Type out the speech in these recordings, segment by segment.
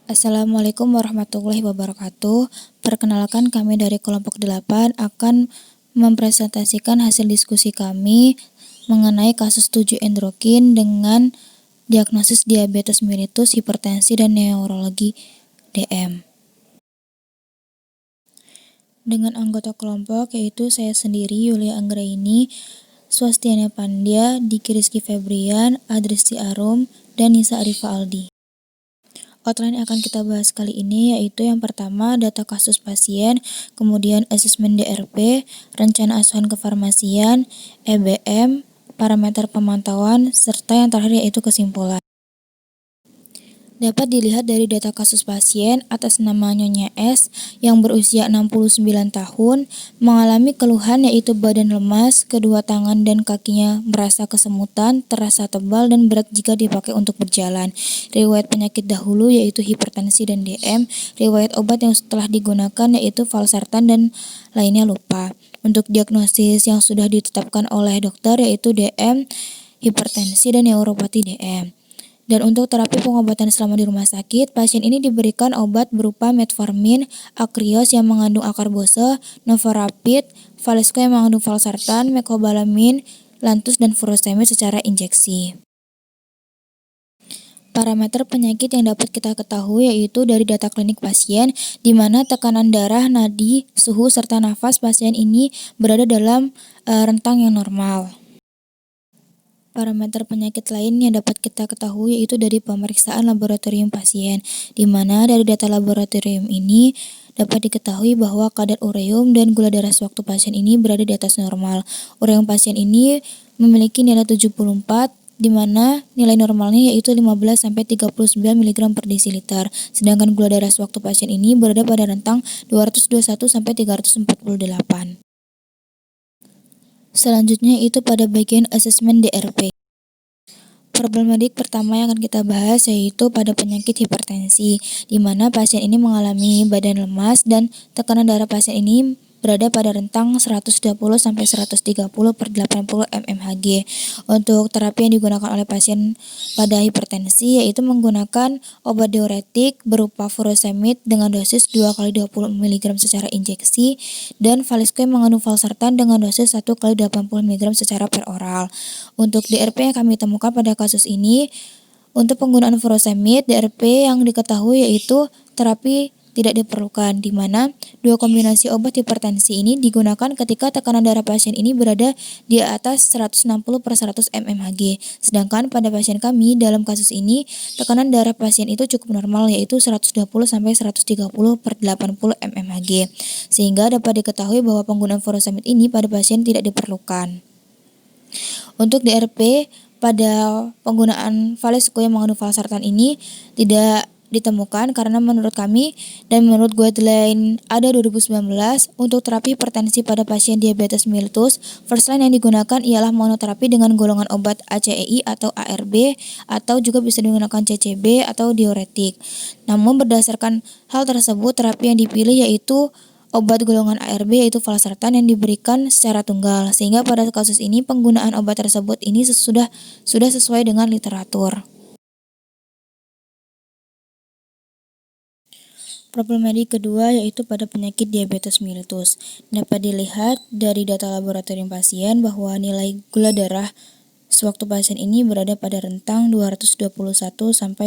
Assalamualaikum warahmatullahi wabarakatuh. Perkenalkan, kami dari kelompok 8 akan mempresentasikan hasil diskusi kami mengenai kasus 7 endokrin dengan diagnosis diabetes mellitus, hipertensi, dan neurologi DM. Dengan anggota kelompok yaitu saya sendiri, Yulia Anggraini, Swastiana Pandya, Diki Rizky Febrian, Adristi Arum, dan Nisa Arifa Aldi. Outline yang akan kita bahas kali ini yaitu yang pertama data kasus pasien, kemudian asesmen DRP, rencana asuhan kefarmasian, EBM, parameter pemantauan, serta yang terakhir yaitu kesimpulan. Dapat dilihat dari data kasus pasien atas nama Nyonya S yang berusia 69 tahun, mengalami keluhan yaitu badan lemas, kedua tangan dan kakinya merasa kesemutan, terasa tebal dan berat jika dipakai untuk berjalan. Riwayat penyakit dahulu yaitu hipertensi dan DM, riwayat obat yang setelah digunakan yaitu valsartan dan lainnya lupa. Untuk diagnosis yang sudah ditetapkan oleh dokter yaitu DM, hipertensi dan neuropati DM. Dan untuk terapi pengobatan selama di rumah sakit, pasien ini diberikan obat berupa metformin, akrios yang mengandung akarbose, novorapid, valesco yang mengandung valsartan, mecobalamin, lantus, dan furosemid secara injeksi. Parameter penyakit yang dapat kita ketahui yaitu dari data klinik pasien, di mana tekanan darah, nadi, suhu, serta nafas pasien ini berada dalam rentang yang normal. Parameter penyakit lain yang dapat kita ketahui yaitu dari pemeriksaan laboratorium pasien, di mana dari data laboratorium ini dapat diketahui bahwa kadar ureum dan gula darah sewaktu pasien ini berada di atas normal. Ureum pasien ini memiliki nilai 74, di mana nilai normalnya yaitu 15-39 mg per desiliter, sedangkan gula darah sewaktu pasien ini berada pada rentang 221-348. Selanjutnya itu pada bagian asesmen DRP. Problematik pertama yang akan kita bahas yaitu pada penyakit hipertensi, di mana pasien ini mengalami badan lemas dan tekanan darah pasien ini berada pada rentang 120-130 per 80 mmHg. Untuk terapi yang digunakan oleh pasien pada hipertensi yaitu menggunakan obat diuretik berupa furosemid dengan dosis 2 x 20 mg secara injeksi dan valesco yang mengandung valsartan dengan dosis 1 x 80 mg secara per oral. Untuk DRP yang kami temukan pada kasus ini, untuk penggunaan furosemid, DRP yang diketahui yaitu terapi tidak diperlukan, di mana dua kombinasi obat hipertensi ini digunakan ketika tekanan darah pasien ini berada di atas 160 per 100 mmHg. Sedangkan pada pasien kami dalam kasus ini, tekanan darah pasien itu cukup normal yaitu 120-130 per 80 mmHg. Sehingga dapat diketahui bahwa penggunaan furosemid ini pada pasien tidak diperlukan. Untuk DRP pada penggunaan valesco yang mengandung valsartan ini tidak ditemukan karena menurut kami dan menurut guideline ADA 2019 untuk terapi hipertensi pada pasien diabetes mellitus, first line yang digunakan ialah monoterapi dengan golongan obat ACEI atau ARB atau juga bisa digunakan CCB atau diuretik. Namun berdasarkan hal tersebut, terapi yang dipilih yaitu obat golongan ARB yaitu valsartan yang diberikan secara tunggal, sehingga pada kasus ini penggunaan obat tersebut ini sudah sesuai dengan literatur. Problematik kedua yaitu pada penyakit diabetes mellitus. Dapat dilihat dari data laboratorium pasien bahwa nilai gula darah sewaktu pasien ini berada pada rentang 221-348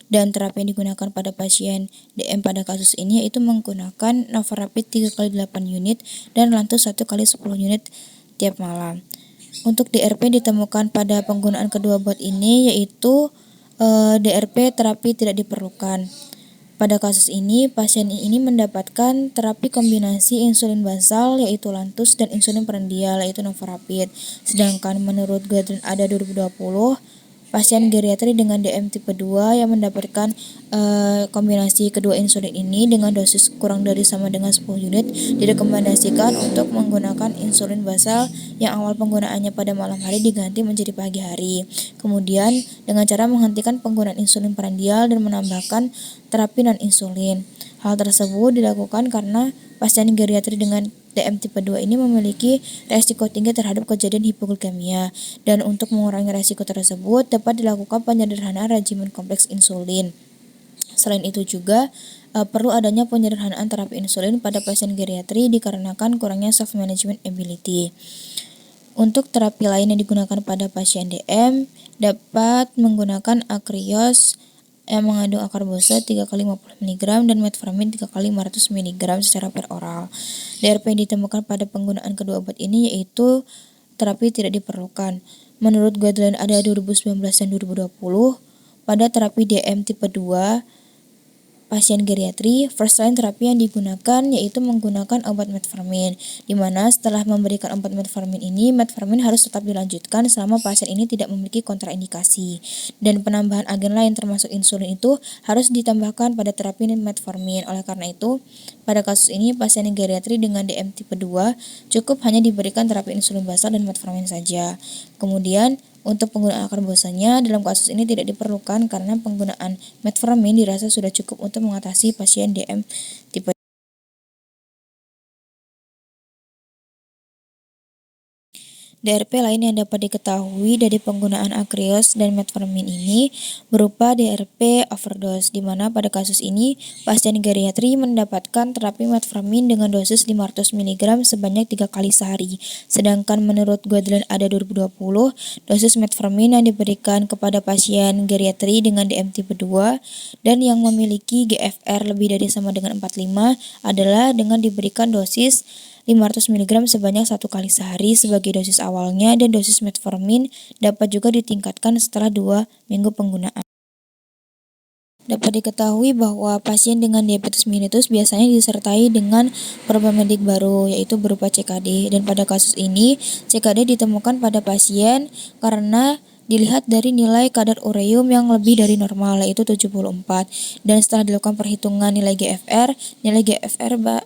dan terapi yang digunakan pada pasien DM pada kasus ini yaitu menggunakan novorapid 3 x 8 unit dan lantus 1 x 10 unit tiap malam. Untuk DRP ditemukan pada penggunaan kedua obat ini yaitu DRP terapi tidak diperlukan. Pada kasus ini, pasien ini mendapatkan terapi kombinasi insulin basal yaitu lantus dan insulin prandial yaitu novorapid. Sedangkan menurut guideline ADA 2020, pasien geriatri dengan DM tipe 2 yang mendapatkan kombinasi kedua insulin ini dengan dosis kurang dari sama dengan 10 unit direkomendasikan untuk menggunakan insulin basal yang awal penggunaannya pada malam hari diganti menjadi pagi hari. Kemudian dengan cara menghentikan penggunaan insulin prandial dan menambahkan terapi non-insulin. Hal tersebut dilakukan karena pasien geriatri dengan DM tipe 2 ini memiliki resiko tinggi terhadap kejadian hipoglikemia, dan untuk mengurangi resiko tersebut dapat dilakukan penyederhanaan regimen kompleks insulin. Selain itu juga perlu adanya penyederhanaan terapi insulin pada pasien geriatri dikarenakan kurangnya self management ability. Untuk terapi lain yang digunakan pada pasien DM dapat menggunakan akrios yang mengandung akarbosa 3 kali 50 mg dan metformin 3 kali 500 mg secara per oral. DRP yang ditemukan pada penggunaan kedua obat ini yaitu terapi tidak diperlukan. Menurut guideline ADA 2019 dan 2020, pada terapi DM tipe 2 pasien geriatri, first line terapi yang digunakan yaitu menggunakan obat metformin, di mana setelah memberikan obat metformin ini, metformin harus tetap dilanjutkan selama pasien ini tidak memiliki kontraindikasi. Dan penambahan agen lain termasuk insulin itu harus ditambahkan pada terapi metformin. Oleh karena itu, pada kasus ini pasien geriatri dengan DM tipe 2 cukup hanya diberikan terapi insulin basal dan metformin saja. Kemudian, untuk penggunaan akarbosanya dalam kasus ini tidak diperlukan karena penggunaan metformin dirasa sudah cukup untuk mengatasi pasien DM tipe. DRP lain yang dapat diketahui dari penggunaan akrios dan metformin ini berupa DRP overdose, di mana pada kasus ini pasien geriatri mendapatkan terapi metformin dengan dosis 500 mg sebanyak 3 kali sehari. Sedangkan menurut guideline ADA 2020, dosis metformin yang diberikan kepada pasien geriatri dengan DM tipe 2 dan yang memiliki GFR lebih dari sama dengan 45 adalah dengan diberikan dosis 500 mg sebanyak 1 kali sehari sebagai dosis awalnya, dan dosis metformin dapat juga ditingkatkan setelah 2 minggu penggunaan. Dapat diketahui bahwa pasien dengan diabetes mellitus biasanya disertai dengan problematik baru, yaitu berupa CKD, dan pada kasus ini CKD ditemukan pada pasien karena dilihat dari nilai kadar ureum yang lebih dari normal, yaitu 74, dan setelah dilakukan perhitungan nilai GFR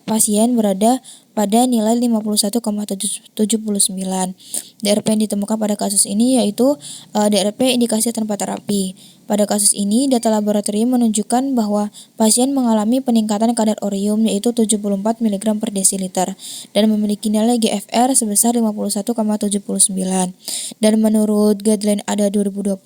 pasien berada pada nilai 51,79. DRP yang ditemukan pada kasus ini yaitu DRP indikasi tanpa terapi. Pada kasus ini, data laboratorium menunjukkan bahwa pasien mengalami peningkatan kadar ureum yaitu 74 mg per desiliter dan memiliki nilai GFR sebesar 51,79. Dan menurut guideline ADA 2020,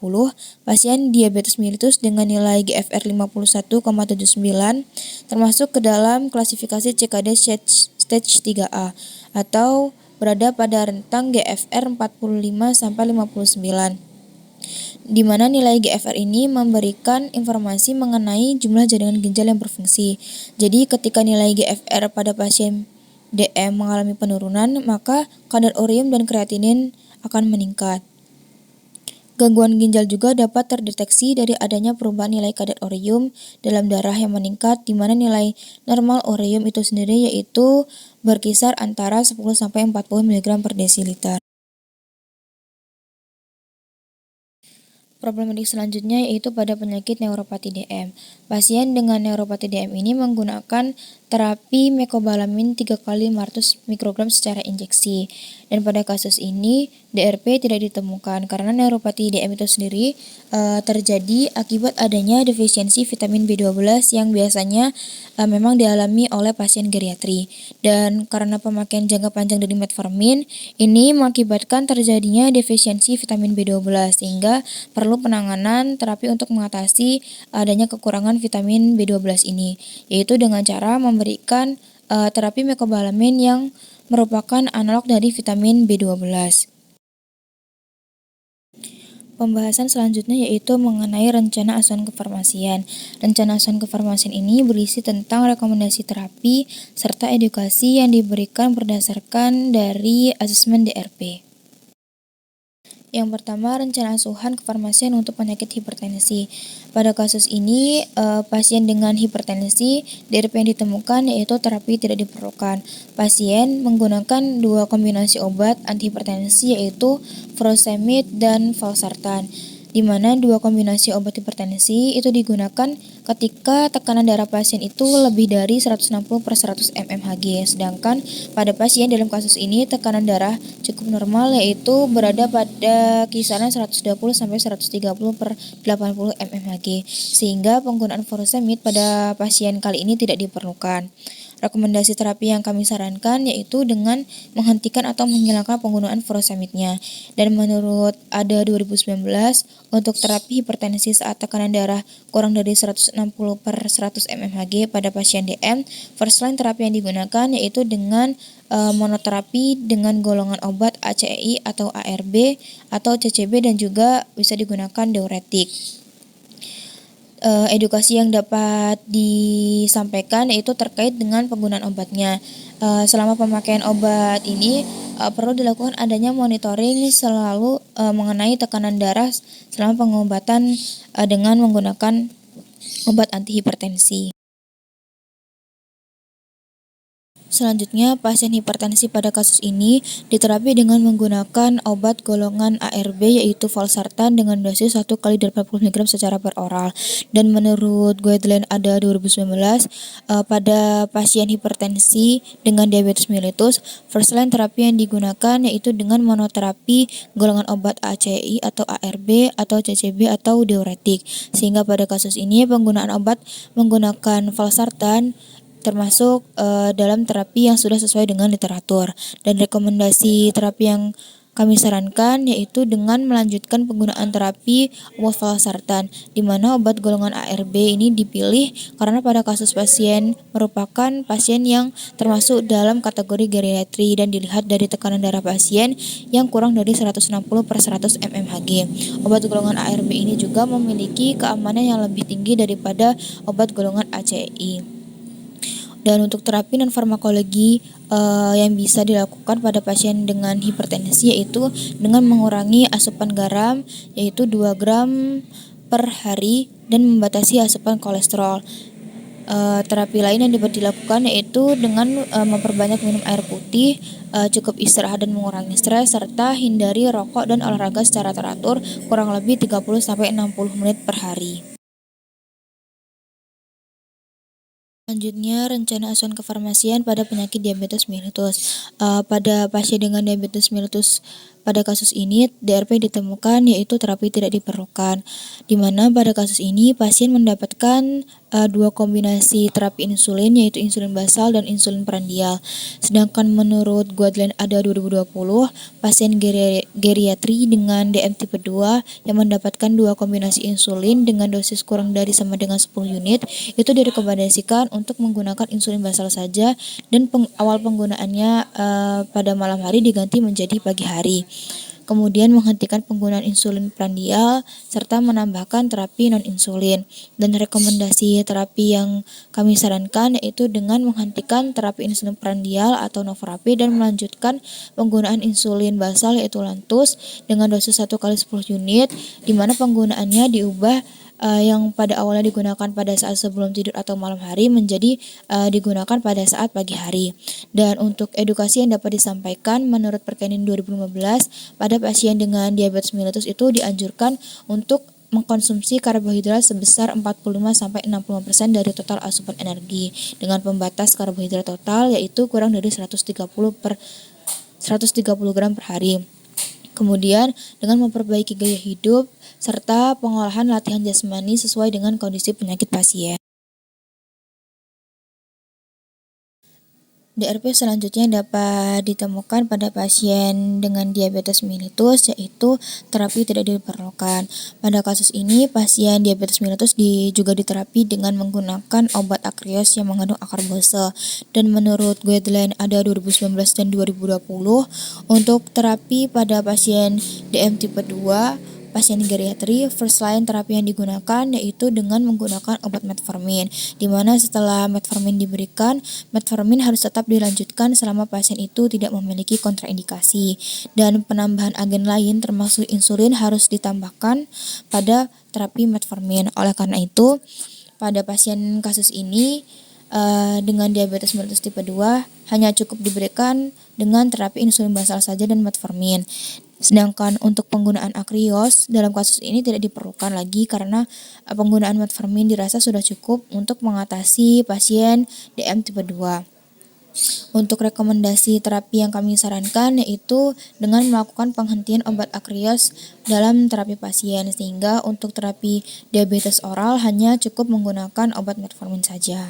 pasien diabetes mellitus dengan nilai GFR 51,79 termasuk ke dalam klasifikasi CKD stage 3A atau berada pada rentang GFR 45 sampai 59. Di mana nilai GFR ini memberikan informasi mengenai jumlah jaringan ginjal yang berfungsi. Jadi ketika nilai GFR pada pasien DM mengalami penurunan, maka kadar ureum dan kreatinin akan meningkat. Gangguan ginjal juga dapat terdeteksi dari adanya perubahan nilai kadar ureum dalam darah yang meningkat, di mana nilai normal ureum itu sendiri yaitu berkisar antara 10 sampai 40 mg per desiliter. Problematik selanjutnya yaitu pada penyakit neuropati DM. Pasien dengan neuropati DM ini menggunakan terapi mecobalamin 3 kali 500 mikrogram secara injeksi. Dan pada kasus ini DRP tidak ditemukan karena neuropati DM itu sendiri terjadi akibat adanya defisiensi vitamin B12 yang biasanya memang dialami oleh pasien geriatri. Dan karena pemakaian jangka panjang dari metformin ini mengakibatkan terjadinya defisiensi vitamin B12 sehingga perlu penanganan terapi untuk mengatasi adanya kekurangan vitamin B12 ini, yaitu dengan cara memberikan terapi mecobalamin yang merupakan analog dari vitamin B12. Pembahasan selanjutnya yaitu mengenai rencana asuhan kefarmasian. Rencana asuhan kefarmasian ini berisi tentang rekomendasi terapi serta edukasi yang diberikan berdasarkan dari asesmen DRP. Yang pertama, rencana asuhan kefarmasian untuk penyakit hipertensi. Pada kasus ini, pasien dengan hipertensi, DRP yang ditemukan yaitu terapi tidak diperlukan. Pasien menggunakan 2 kombinasi obat antihipertensi yaitu furosemid dan valsartan, di mana 2 kombinasi obat hipertensi itu digunakan ketika tekanan darah pasien itu lebih dari 160/100 mmHg. Sedangkan pada pasien dalam kasus ini tekanan darah cukup normal yaitu berada pada kisaran 120/130/80 mmHg, sehingga penggunaan furosemid pada pasien kali ini tidak diperlukan. Rekomendasi terapi yang kami sarankan yaitu dengan menghentikan atau menghilangkan penggunaan furosemidnya. Dan menurut ADA 2019, untuk terapi hipertensi saat tekanan darah kurang dari 160/100 mmHg pada pasien DM, first line terapi yang digunakan yaitu dengan monoterapi dengan golongan obat ACEI atau ARB atau CCB, dan juga bisa digunakan diuretik. Edukasi yang dapat disampaikan yaitu terkait dengan penggunaan obatnya. Selama pemakaian obat ini perlu dilakukan adanya monitoring selalu mengenai tekanan darah selama pengobatan dengan menggunakan obat antihipertensi. Selanjutnya, pasien hipertensi pada kasus ini diterapi dengan menggunakan obat golongan ARB yaitu valsartan dengan dosis 1 kali 80 mg secara per oral. Dan menurut guideline ADA 2019, pada pasien hipertensi dengan diabetes mellitus, first line terapi yang digunakan yaitu dengan monoterapi golongan obat ACI atau ARB atau CCB atau diuretik. Sehingga pada kasus ini penggunaan obat menggunakan valsartan termasuk dalam terapi yang sudah sesuai dengan literatur. Dan rekomendasi terapi yang kami sarankan yaitu dengan melanjutkan penggunaan terapi obat valsartan, di mana obat golongan ARB ini dipilih karena pada kasus pasien merupakan pasien yang termasuk dalam kategori geriatri dan dilihat dari tekanan darah pasien yang kurang dari 160/100 mmHg. Obat golongan ARB ini juga memiliki keamanan yang lebih tinggi daripada obat golongan ACI. Dan untuk terapi non farmakologi yang bisa dilakukan pada pasien dengan hipertensi yaitu dengan mengurangi asupan garam yaitu 2 gram per hari dan membatasi asupan kolesterol. Terapi lain yang dapat dilakukan yaitu dengan memperbanyak minum air putih, cukup istirahat dan mengurangi stres, serta hindari rokok dan olahraga secara teratur kurang lebih 30-60 menit per hari. Selanjutnya, rencana asuhan kefarmasian pada penyakit diabetes mellitus. Pada pasien dengan diabetes mellitus pada kasus ini DRP ditemukan yaitu terapi tidak diperlukan, di mana pada kasus ini pasien mendapatkan dua kombinasi terapi insulin yaitu insulin basal dan insulin prandial. Sedangkan menurut guideline ADA 2020, pasien geriatri dengan DM tipe 2 yang mendapatkan dua kombinasi insulin dengan dosis kurang dari sama dengan 10 unit itu direkomendasikan untuk menggunakan insulin basal saja, dan awal penggunaannya pada malam hari diganti menjadi pagi hari. Kemudian menghentikan penggunaan insulin prandial serta menambahkan terapi non-insulin. Dan rekomendasi terapi yang kami sarankan yaitu dengan menghentikan terapi insulin prandial atau Novorapid dan melanjutkan penggunaan insulin basal yaitu Lantus dengan dosis 1 kali 10 unit, di mana penggunaannya diubah yang pada awalnya digunakan pada saat sebelum tidur atau malam hari menjadi digunakan pada saat pagi hari. Dan untuk edukasi yang dapat disampaikan menurut Perkenin 2015, pada pasien dengan diabetes mellitus itu dianjurkan untuk mengkonsumsi karbohidrat sebesar 45-65% dari total asupan energi dengan pembatas karbohidrat total yaitu kurang dari 130 gram per hari. Kemudian dengan memperbaiki gaya hidup serta pengolahan latihan jasmani sesuai dengan kondisi penyakit pasien. DRP selanjutnya dapat ditemukan pada pasien dengan diabetes mellitus yaitu terapi tidak diperlukan. Pada kasus ini pasien diabetes mellitus juga diterapi dengan menggunakan obat akrios yang mengandung akarbose. Dan menurut guideline ADA 2019 dan 2020, untuk terapi pada pasien DM tipe 2 pasien geriatri, first line terapi yang digunakan yaitu dengan menggunakan obat metformin, di mana setelah metformin diberikan, metformin harus tetap dilanjutkan selama pasien itu tidak memiliki kontraindikasi. Dan penambahan agen lain termasuk insulin harus ditambahkan pada terapi metformin. Oleh karena itu, pada pasien kasus ini dengan diabetes mellitus tipe 2 hanya cukup diberikan dengan terapi insulin basal saja dan metformin. Sedangkan untuk penggunaan akrios dalam kasus ini tidak diperlukan lagi karena penggunaan metformin dirasa sudah cukup untuk mengatasi pasien DM tipe 2. Untuk rekomendasi terapi yang kami sarankan yaitu dengan melakukan penghentian obat akrios dalam terapi pasien, sehingga untuk terapi diabetes oral hanya cukup menggunakan obat metformin saja.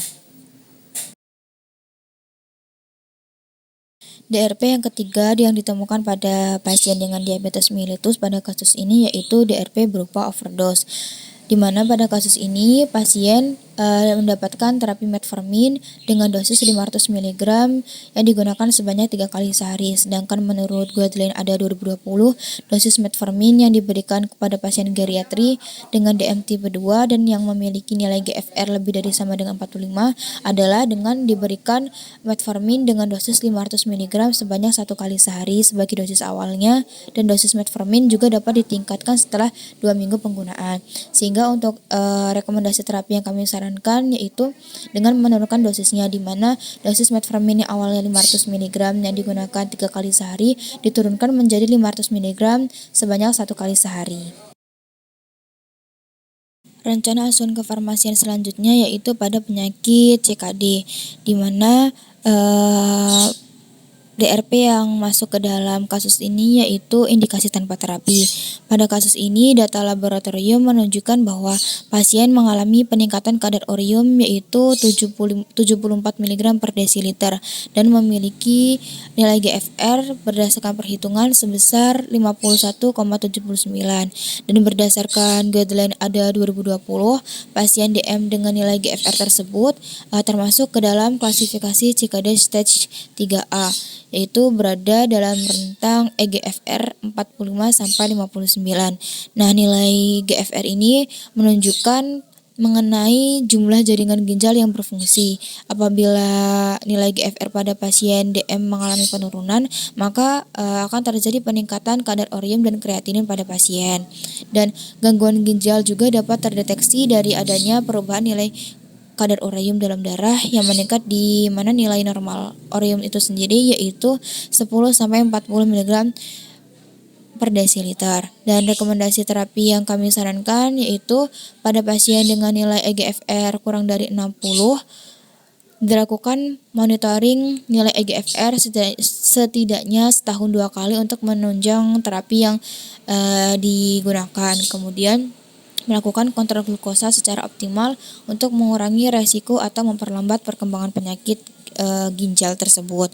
DRP yang ketiga yang ditemukan pada pasien dengan diabetes mellitus pada kasus ini yaitu DRP berupa overdose, di mana pada kasus ini pasien mendapatkan terapi metformin dengan dosis 500 mg yang digunakan sebanyak 3 kali sehari. Sedangkan menurut guideline ADA 2020, dosis metformin yang diberikan kepada pasien geriatri dengan DM tipe 2 dan yang memiliki nilai GFR lebih dari sama dengan 45 adalah dengan diberikan metformin dengan dosis 500 mg sebanyak 1 kali sehari sebagai dosis awalnya, dan dosis metformin juga dapat ditingkatkan setelah 2 minggu penggunaan. Sehingga untuk rekomendasi terapi yang kami sarankan yaitu dengan menurunkan dosisnya, di mana dosis metformin yang awalnya 500 mg yang digunakan 3 kali sehari diturunkan menjadi 500 mg sebanyak 1 kali sehari. Rencana asuhan kefarmasian selanjutnya yaitu pada penyakit CKD, di mana DRP yang masuk ke dalam kasus ini yaitu indikasi tanpa terapi. Pada kasus ini, data laboratorium menunjukkan bahwa pasien mengalami peningkatan kadar urium yaitu 74 mg per desiliter dan memiliki nilai GFR berdasarkan perhitungan sebesar 51,79. Dan berdasarkan guideline ADA 2020, pasien DM dengan nilai GFR tersebut termasuk ke dalam klasifikasi CKD stage 3A, yaitu berada dalam rentang eGFR 45-59. Nah, nilai GFR ini menunjukkan mengenai jumlah jaringan ginjal yang berfungsi. Apabila nilai GFR pada pasien DM mengalami penurunan, maka akan terjadi peningkatan kadar urium dan kreatinin pada pasien. Dan gangguan ginjal juga dapat terdeteksi dari adanya perubahan nilai kadar urium dalam darah yang meningkat, di mana nilai normal urium itu sendiri yaitu 10-40 mg per desiliter. Dan rekomendasi terapi yang kami sarankan yaitu pada pasien dengan nilai eGFR kurang dari 60 dilakukan monitoring nilai eGFR setidaknya setahun 2 kali untuk menunjang terapi yang digunakan. Kemudian melakukan kontrol glukosa secara optimal untuk mengurangi resiko atau memperlambat perkembangan penyakit ginjal tersebut.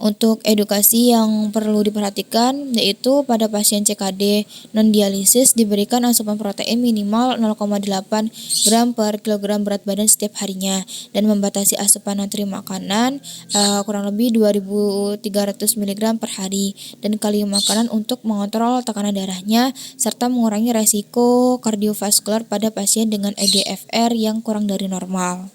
Untuk edukasi yang perlu diperhatikan yaitu pada pasien CKD non-dialisis diberikan asupan protein minimal 0,8 gram per kilogram berat badan setiap harinya, dan membatasi asupan natrium makanan kurang lebih 2.300 mg per hari, dan kalium makanan untuk mengontrol tekanan darahnya serta mengurangi resiko kardiovaskular pada pasien dengan eGFR yang kurang dari normal.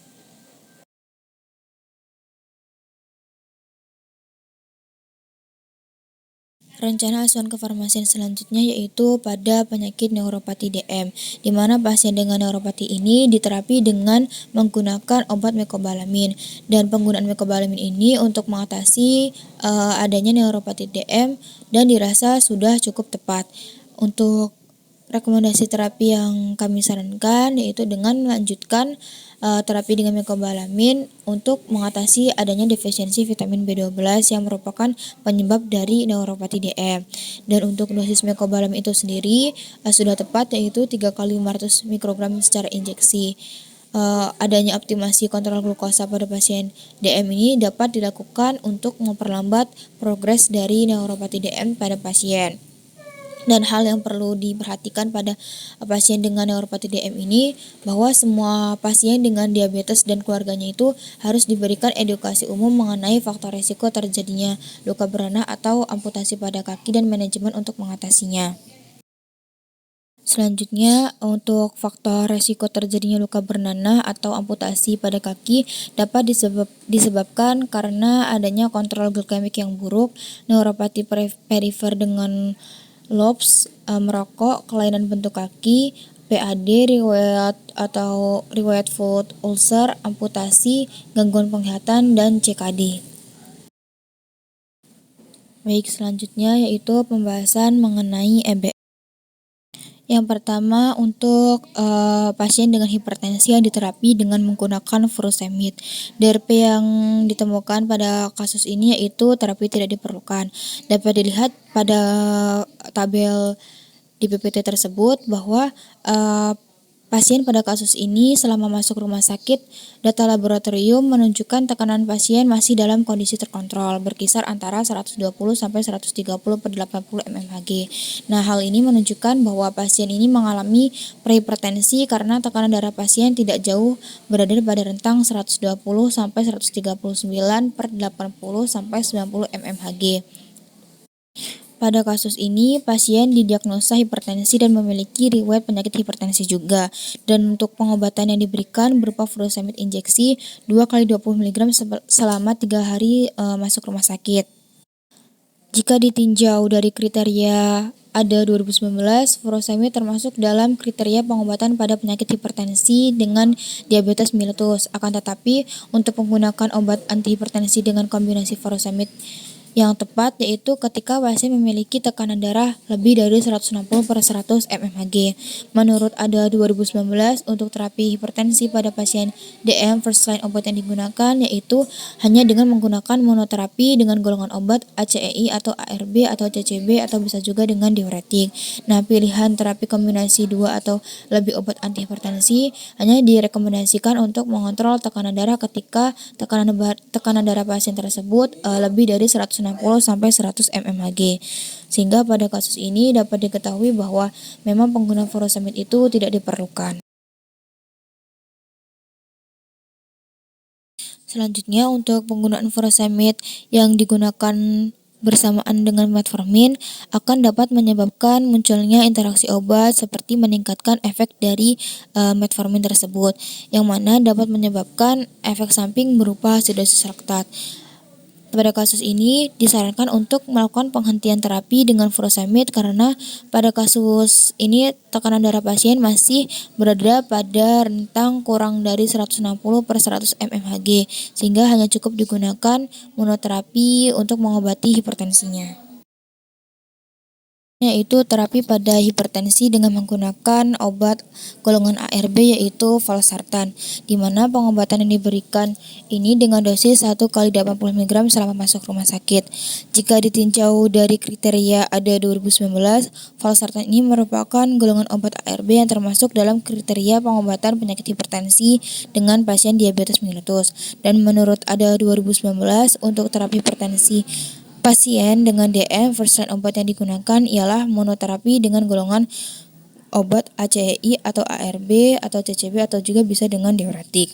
Rencana asuhan kefarmasian selanjutnya yaitu pada penyakit neuropati DM, di mana pasien dengan neuropati ini diterapi dengan menggunakan obat mecobalamin, dan penggunaan mecobalamin ini untuk mengatasi adanya neuropati DM dan dirasa sudah cukup tepat. Untuk rekomendasi terapi yang kami sarankan yaitu dengan melanjutkan terapi dengan mecobalamin untuk mengatasi adanya defisiensi vitamin B12 yang merupakan penyebab dari neuropati DM. Dan untuk dosis mecobalamin itu sendiri sudah tepat yaitu 3 kali 500 mikrogram secara injeksi. Adanya optimasi kontrol glukosa pada pasien DM ini dapat dilakukan untuk memperlambat progres dari neuropati DM pada pasien. Dan hal yang perlu diperhatikan pada pasien dengan neuropati DM ini bahwa semua pasien dengan diabetes dan keluarganya itu harus diberikan edukasi umum mengenai faktor risiko terjadinya luka beranah atau amputasi pada kaki dan manajemen untuk mengatasinya. Selanjutnya, untuk faktor resiko terjadinya luka bernanah atau amputasi pada kaki dapat disebabkan karena adanya kontrol glikemik yang buruk, neuropati perifer dengan LOPS, merokok, kelainan bentuk kaki, PAD, riwayat foot ulcer, amputasi, gangguan penglihatan, dan CKD. Baik, selanjutnya yaitu pembahasan mengenai EBM. Yang pertama, untuk pasien dengan hipertensi yang diterapi dengan menggunakan furosemid. DRP yang ditemukan pada kasus ini yaitu terapi tidak diperlukan. Dapat dilihat pada tabel di PPT tersebut bahwa Pasien pada kasus ini selama masuk rumah sakit, data laboratorium menunjukkan tekanan pasien masih dalam kondisi terkontrol, berkisar antara 120 sampai 130 per 80 mmHg. Nah, hal ini menunjukkan bahwa pasien ini mengalami prehipertensi karena tekanan darah pasien tidak jauh berada pada rentang 120 sampai 139 per 80 sampai 90 mmHg. Pada kasus ini, pasien didiagnosa hipertensi dan memiliki riwayat penyakit hipertensi juga. Dan untuk pengobatan yang diberikan berupa furosemid injeksi 2 kali 20 mg selama 3 hari masuk rumah sakit. Jika ditinjau dari kriteria ADA 2019, furosemid termasuk dalam kriteria pengobatan pada penyakit hipertensi dengan diabetes mellitus. Akan tetapi, untuk menggunakan obat antihipertensi dengan kombinasi furosemid yang tepat yaitu ketika pasien memiliki tekanan darah lebih dari 160 per 100 mmHg. Menurut ADA 2019, untuk terapi hipertensi pada pasien DM, first line obat yang digunakan yaitu hanya dengan menggunakan monoterapi dengan golongan obat ACEI atau ARB atau CCB atau bisa juga dengan diuretik. Nah, pilihan terapi kombinasi 2 atau lebih obat antihipertensi hanya direkomendasikan untuk mengontrol tekanan darah ketika tekanan darah pasien tersebut lebih dari 160 sampai 100 mmHg. Sehingga pada kasus ini dapat diketahui bahwa memang penggunaan furosemid itu tidak diperlukan. Selanjutnya, untuk penggunaan furosemid yang digunakan bersamaan dengan metformin akan dapat menyebabkan munculnya interaksi obat seperti meningkatkan efek dari metformin tersebut, yang mana dapat menyebabkan efek samping berupa acidosis laktat. Pada kasus ini disarankan untuk melakukan penghentian terapi dengan furosemid karena pada kasus ini tekanan darah pasien masih berada pada rentang kurang dari 160 per 100 mmHg sehingga hanya cukup digunakan monoterapi untuk mengobati hipertensinya. Yaitu terapi pada hipertensi dengan menggunakan obat golongan ARB yaitu valsartan, di mana pengobatan yang diberikan ini dengan dosis 1 kali 80 mg selama masuk rumah sakit. Jika ditinjau dari kriteria ADA 2019, valsartan ini merupakan golongan obat ARB yang termasuk dalam kriteria pengobatan penyakit hipertensi dengan pasien diabetes mellitus. Dan menurut ADA 2019 untuk terapi hipertensi pasien dengan DM, first line obat yang digunakan ialah monoterapi dengan golongan obat ACEI atau ARB atau CCB atau juga bisa dengan diuretik.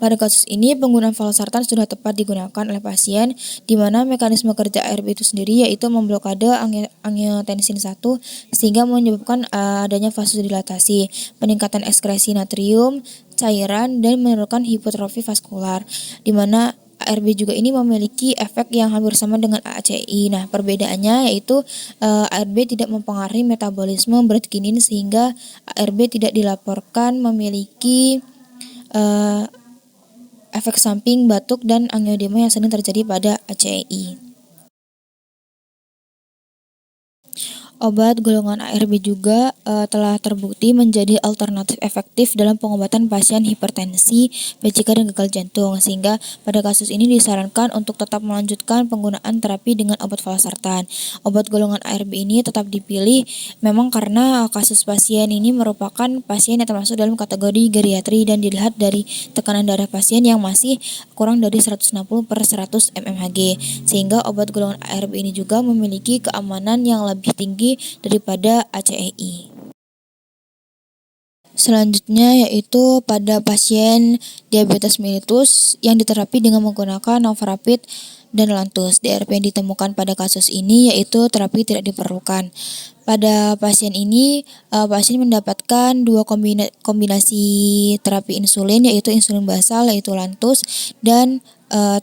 Pada kasus ini, penggunaan valsartan sudah tepat digunakan oleh pasien, di mana mekanisme kerja ARB itu sendiri yaitu memblokade angiotensin 1 sehingga menyebabkan adanya vasodilatasi, peningkatan ekskresi natrium, cairan, dan menurunkan hipertrofi vaskular, di mana ARB juga ini memiliki efek yang hampir sama dengan ACI. Nah, perbedaannya yaitu ARB tidak mempengaruhi metabolisme berat kinin sehingga ARB tidak dilaporkan memiliki efek samping batuk dan angioedema yang sering terjadi pada ACI. Obat golongan ARB juga telah terbukti menjadi alternatif efektif dalam pengobatan pasien hipertensi, PCK, dan gagal jantung, sehingga pada kasus ini disarankan untuk tetap melanjutkan penggunaan terapi dengan obat valsartan. Obat golongan ARB ini tetap dipilih memang karena kasus pasien ini merupakan pasien yang termasuk dalam kategori geriatri dan dilihat dari tekanan darah pasien yang masih kurang dari 160 per 100 mmHg, sehingga obat golongan ARB ini juga memiliki keamanan yang lebih tinggi daripada ACEI. Selanjutnya yaitu pada pasien diabetes mellitus yang diterapi dengan menggunakan novorapid dan lantus. DRP yang ditemukan pada kasus ini yaitu terapi tidak diperlukan. Pada pasien ini, pasien mendapatkan dua kombinasi terapi insulin yaitu insulin basal yaitu lantus dan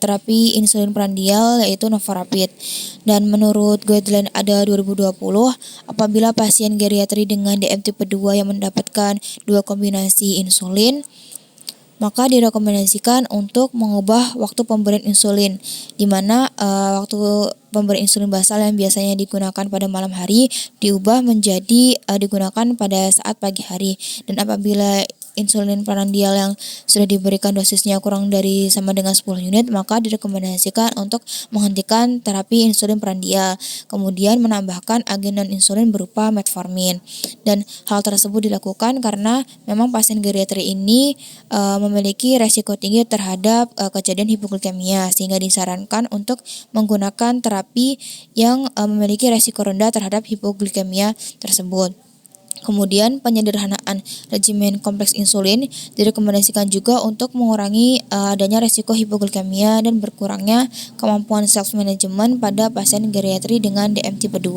terapi insulin prandial yaitu novorapid. Dan menurut guideline ADA 2020, apabila pasien geriatri dengan DM tipe 2 yang mendapatkan dua kombinasi insulin, maka direkomendasikan untuk mengubah waktu pemberian insulin, di mana waktu pemberian insulin basal yang biasanya digunakan pada malam hari diubah menjadi digunakan pada saat pagi hari. Dan apabila insulin prandial yang sudah diberikan dosisnya kurang dari sama dengan 10 unit, maka direkomendasikan untuk menghentikan terapi insulin prandial, kemudian menambahkan agen non-insulin berupa metformin. Dan hal tersebut dilakukan karena memang pasien geriatri ini memiliki resiko tinggi terhadap kejadian hipoglikemia, sehingga disarankan untuk menggunakan terapi yang memiliki resiko rendah terhadap hipoglikemia tersebut. Kemudian penyederhanaan regimen kompleks insulin direkomendasikan juga untuk mengurangi adanya resiko hipoglikemia dan berkurangnya kemampuan self management pada pasien geriatri dengan DM tipe 2.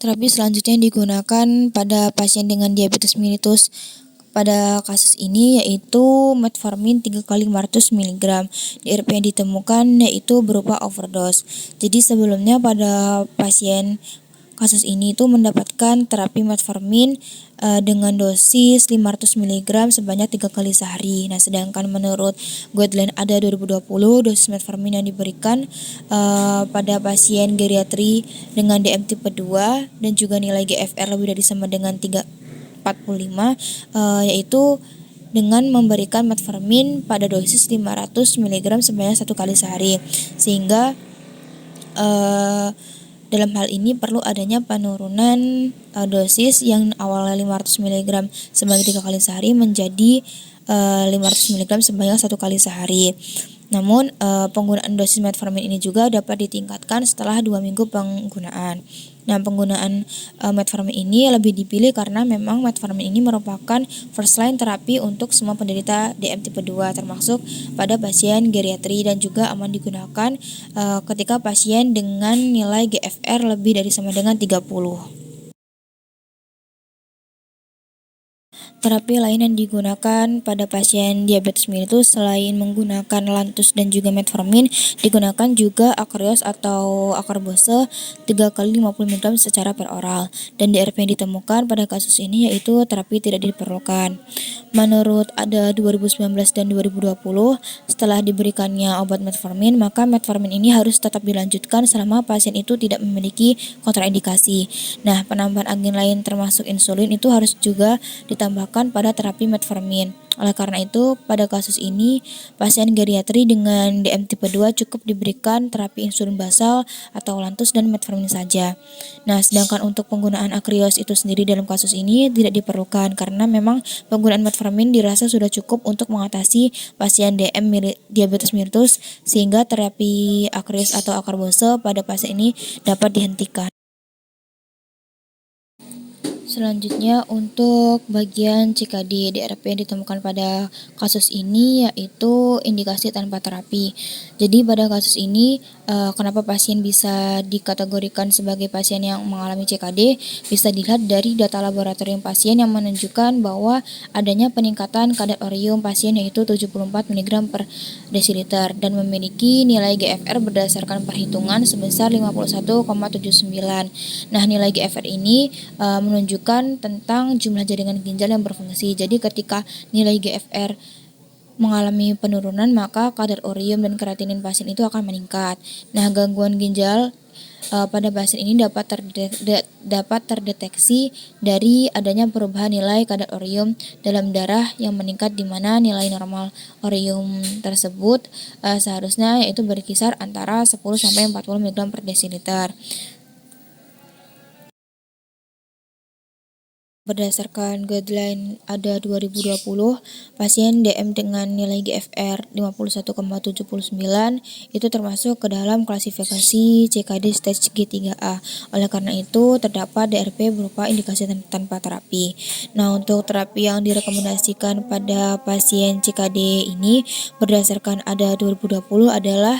Terapi selanjutnya yang digunakan pada pasien dengan diabetes mellitus pada kasus ini yaitu metformin 3 kali 500 mg. DRP yang ditemukan yaitu berupa overdose. Jadi sebelumnya pada pasien kasus ini itu mendapatkan terapi metformin dengan dosis 500 mg sebanyak 3 kali sehari. Nah, sedangkan menurut guideline ADA 2020, dosis metformin yang diberikan pada pasien geriatri dengan DM tipe 2 dan juga nilai GFR lebih dari sama dengan 3,45 yaitu dengan memberikan metformin pada dosis 500 mg sebanyak 1 kali sehari, sehingga dalam hal ini perlu adanya penurunan dosis yang awalnya 500 mg sebanyak 3 kali sehari menjadi 500 mg sebanyak 1 kali sehari. Namun penggunaan dosis metformin ini juga dapat ditingkatkan setelah 2 minggu penggunaan. Nah, penggunaan metformin ini lebih dipilih karena memang metformin ini merupakan first line terapi untuk semua penderita DM tipe 2 termasuk pada pasien geriatri, dan juga aman digunakan ketika pasien dengan nilai GFR lebih dari sama dengan 30. Terapi lain yang digunakan pada pasien diabetes mellitus selain menggunakan lantus dan juga metformin, digunakan juga akrios atau akarbose 3 kali 50 mg secara peroral. Dan DRP yang ditemukan pada kasus ini yaitu terapi tidak diperlukan. Menurut ADA 2019 dan 2020, setelah diberikannya obat metformin, maka metformin ini harus tetap dilanjutkan selama pasien itu tidak memiliki kontraindikasi. Nah, penambahan agen lain termasuk insulin itu harus juga ditambahkan pada terapi metformin. Oleh karena itu, pada kasus ini, pasien geriatri dengan DM tipe 2 cukup diberikan terapi insulin basal atau lantus dan metformin saja. Nah, sedangkan untuk penggunaan akrios itu sendiri dalam kasus ini tidak diperlukan karena memang penggunaan metformin dirasa sudah cukup untuk mengatasi pasien diabetes mellitus, sehingga terapi akrios atau akarbose pada pasien ini dapat dihentikan. Selanjutnya untuk bagian CKD, DRP yang ditemukan pada kasus ini yaitu indikasi tanpa terapi. Jadi pada kasus ini kenapa pasien bisa dikategorikan sebagai pasien yang mengalami CKD, bisa dilihat dari data laboratorium pasien yang menunjukkan bahwa adanya peningkatan kadar orium pasien yaitu 74 mg per desiliter dan memiliki nilai GFR berdasarkan perhitungan sebesar 51,79. Nah, nilai GFR ini menunjukkan tentang jumlah jaringan ginjal yang berfungsi. Jadi ketika nilai GFR mengalami penurunan, maka kadar orium dan kreatinin pasien itu akan meningkat. Nah, gangguan ginjal pada pasien ini dapat terdeteksi dari adanya perubahan nilai kadar orium dalam darah yang meningkat, di mana nilai normal orium tersebut seharusnya yaitu berkisar antara 10 sampai 40 mg per desiliter. Berdasarkan guideline ADA 2020, pasien DM dengan nilai GFR 51,79 itu termasuk ke dalam klasifikasi CKD stage G3A. Oleh karena itu, terdapat DRP berupa indikasi tanpa terapi. Nah, untuk terapi yang direkomendasikan pada pasien CKD ini berdasarkan ADA 2020 adalah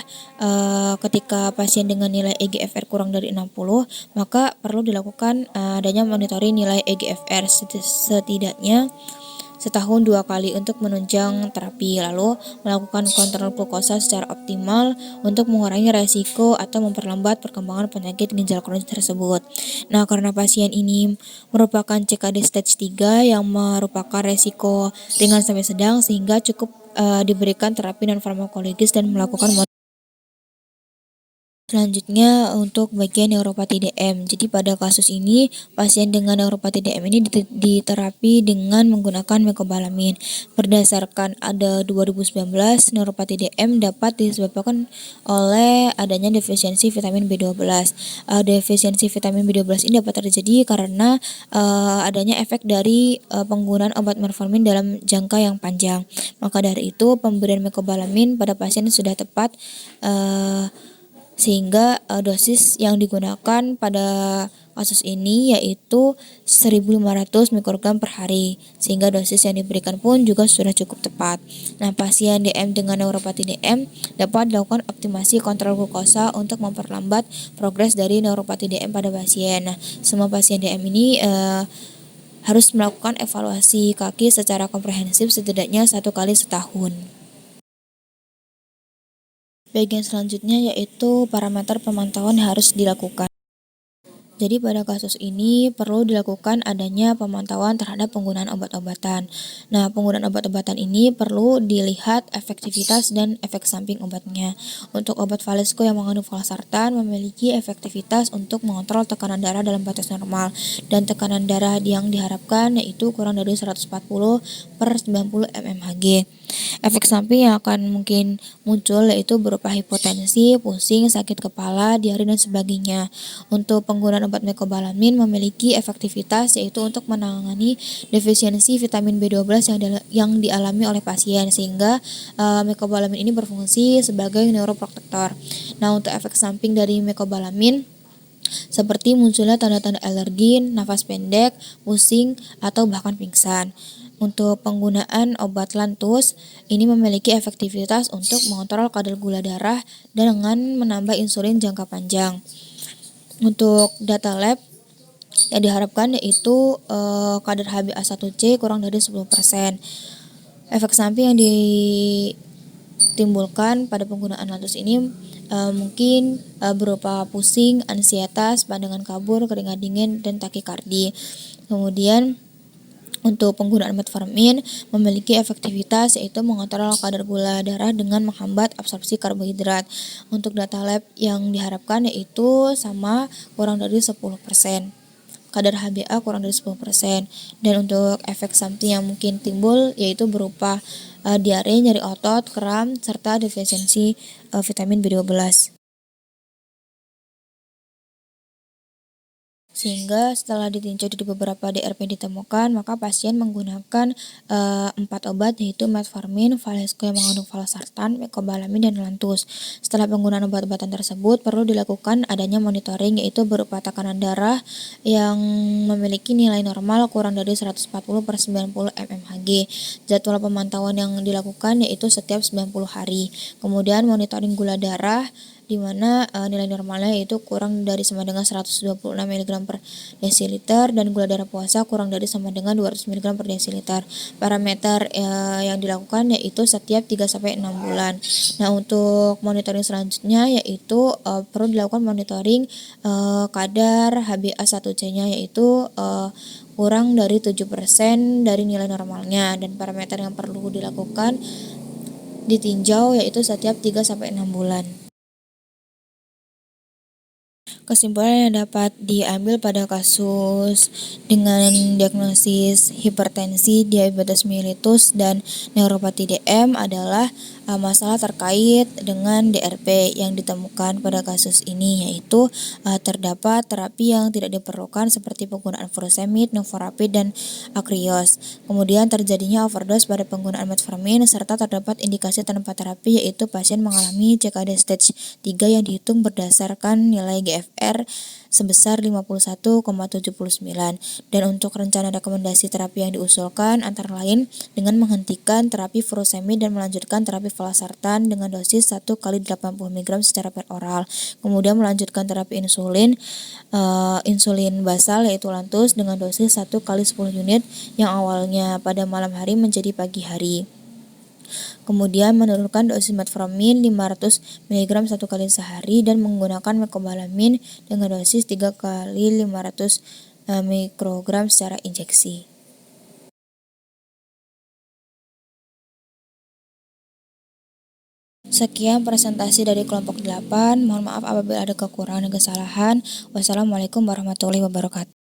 ketika pasien dengan nilai eGFR kurang dari 60, maka perlu dilakukan adanya monitoring nilai eGFR setidaknya setahun 2 kali untuk menunjang terapi, lalu melakukan kontrol glukosa secara optimal untuk mengurangi resiko atau memperlambat perkembangan penyakit ginjal kronis tersebut. Nah, karena pasien ini merupakan CKD stage 3 yang merupakan resiko ringan sampai sedang, sehingga cukup diberikan terapi non farmakologis dan melakukan Selanjutnya untuk bagian neuropati DM. Jadi pada kasus ini pasien dengan neuropati DM ini diterapi dengan menggunakan mecobalamin. Berdasarkan ADA 2019, neuropati DM dapat disebabkan oleh adanya defisiensi vitamin B12. Defisiensi vitamin B12 ini dapat terjadi karena adanya efek dari penggunaan obat metformin dalam jangka yang panjang. Maka dari itu pemberian mecobalamin pada pasien sudah tepat sehingga dosis yang digunakan pada kasus ini yaitu 1.500 mikrogram per hari, sehingga dosis yang diberikan pun juga sudah cukup tepat. Nah, pasien DM dengan neuropati DM dapat dilakukan optimasi kontrol glukosa untuk memperlambat progres dari neuropati DM pada pasien. Nah, semua pasien DM ini harus melakukan evaluasi kaki secara komprehensif setidaknya 1 kali setahun. Bagian selanjutnya yaitu parameter pemantauan harus dilakukan. Jadi pada kasus ini perlu dilakukan adanya pemantauan terhadap penggunaan obat-obatan. Nah, penggunaan obat-obatan ini perlu dilihat efektivitas dan efek samping obatnya. Untuk obat Valesco yang mengandung valsartan memiliki efektivitas untuk mengontrol tekanan darah dalam batas normal, dan tekanan darah yang diharapkan yaitu kurang dari 140 per 90 mmHg. Efek samping yang akan mungkin muncul yaitu berupa hipotensi, pusing, sakit kepala, diare, dan sebagainya. Untuk penggunaan obat mecobalamin memiliki efektivitas yaitu untuk menangani defisiensi vitamin B12 yang dialami oleh pasien, sehingga mecobalamin ini berfungsi sebagai neuroprotektor. Nah, untuk efek samping dari mecobalamin seperti munculnya tanda-tanda alergi, nafas pendek, pusing, atau bahkan pingsan. Untuk penggunaan obat lantus, ini memiliki efektivitas untuk mengontrol kadar gula darah dengan menambah insulin jangka panjang. Untuk data lab yang diharapkan yaitu kadar HbA1c kurang dari 10%. Efek samping yang ditimbulkan pada penggunaan lantus ini mungkin berupa pusing, ansietas, pandangan kabur, keringat dingin, dan takikardi. Kemudian untuk penggunaan metformin memiliki efektivitas yaitu mengontrol kadar gula darah dengan menghambat absorpsi karbohidrat. Untuk data lab yang diharapkan yaitu sama kurang dari 10%. Kadar HbA kurang dari 10%. Dan untuk efek samping yang mungkin timbul yaitu berupa diare, nyeri otot, kram, serta defisiensi vitamin B12. Sehingga setelah ditinjau di beberapa DRP ditemukan, maka pasien menggunakan 4 obat yaitu metformin, Valesco yang mengandung valsartan, mecobalamin, dan lantus. Setelah penggunaan obat-obatan tersebut perlu dilakukan adanya monitoring yaitu berupa tekanan darah yang memiliki nilai normal kurang dari 140 per 90 mmHg. Jadwal pemantauan yang dilakukan yaitu setiap 90 hari. Kemudian monitoring gula darah di mana nilai normalnya yaitu kurang dari sama dengan 126 mg per desiliter dan gula darah puasa kurang dari sama dengan 200 mg per desiliter. Parameter yang dilakukan yaitu setiap 3-6 bulan. Nah, untuk monitoring selanjutnya yaitu perlu dilakukan monitoring kadar HbA1c-nya yaitu kurang dari 7% dari nilai normalnya, dan parameter yang perlu dilakukan ditinjau yaitu setiap 3-6 bulan. Kesimpulan yang dapat diambil pada kasus dengan diagnosis hipertensi, diabetes mellitus, dan neuropati DM adalah masalah terkait dengan DRP yang ditemukan pada kasus ini, yaitu terdapat terapi yang tidak diperlukan seperti penggunaan furosemid, novorapid, dan akrios. Kemudian terjadinya overdose pada penggunaan metformin, serta terdapat indikasi tanpa terapi yaitu pasien mengalami CKD stage 3 yang dihitung berdasarkan nilai GFR sebesar 51,79. Dan untuk rencana rekomendasi terapi yang diusulkan antara lain dengan menghentikan terapi furosemid dan melanjutkan terapi valsartan dengan dosis 1 kali 80 mg secara per oral. Kemudian melanjutkan terapi insulin basal yaitu lantus dengan dosis 1 kali 10 unit yang awalnya pada malam hari menjadi pagi hari. Kemudian menurunkan dosis metformin 500 mg 1 kali sehari dan menggunakan mecobalamin dengan dosis 3 kali 500 mikrogram secara injeksi. Sekian presentasi dari kelompok 8. Mohon maaf apabila ada kekurangan dan kesalahan. Wassalamualaikum warahmatullahi wabarakatuh.